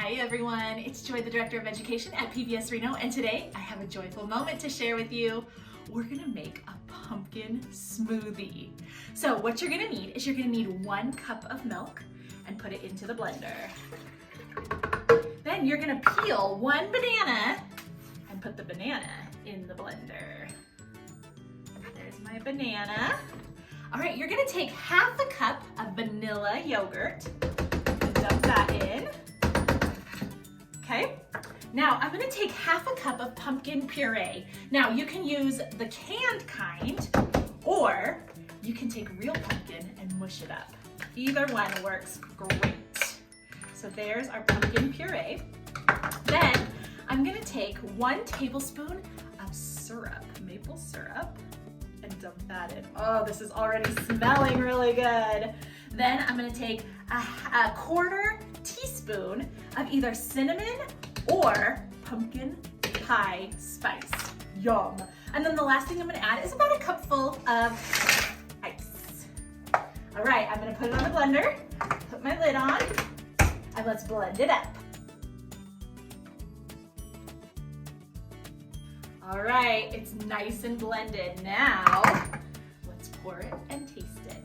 Hi everyone, it's Joy, the Director of Education at PBS Reno, and today I have a joyful moment to share with you. We're gonna make a pumpkin smoothie. So what you're gonna need is you're gonna need 1 cup of milk and put it into the blender. Then you're gonna peel 1 banana and put the banana in the blender. There's my banana. All right, you're gonna take half a cup of vanilla yogurt and dump that in. Okay, now I'm gonna take half a cup of pumpkin puree. Now you can use the canned kind, or you can take real pumpkin and mush it up. Either one works great. So there's our pumpkin puree. Then I'm gonna take 1 tablespoon of syrup, maple syrup, and dump that in. Oh, this is already smelling really good. Then I'm gonna take a 1/4 teaspoon of either cinnamon or pumpkin pie spice. Yum. And then the last thing I'm gonna add is about a cupful of ice. All right, I'm gonna put it on the blender, put my lid on, and let's blend it up. All right, it's nice and blended. Now, let's pour it and taste it.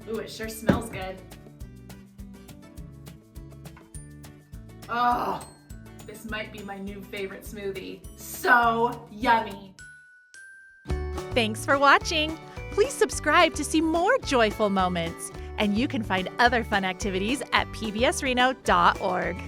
Ooh, it sure smells good. Oh, this might be my new favorite smoothie. So yummy. Thanks for watching. Please subscribe to see more joyful moments. And you can find other fun activities at pbsreno.org.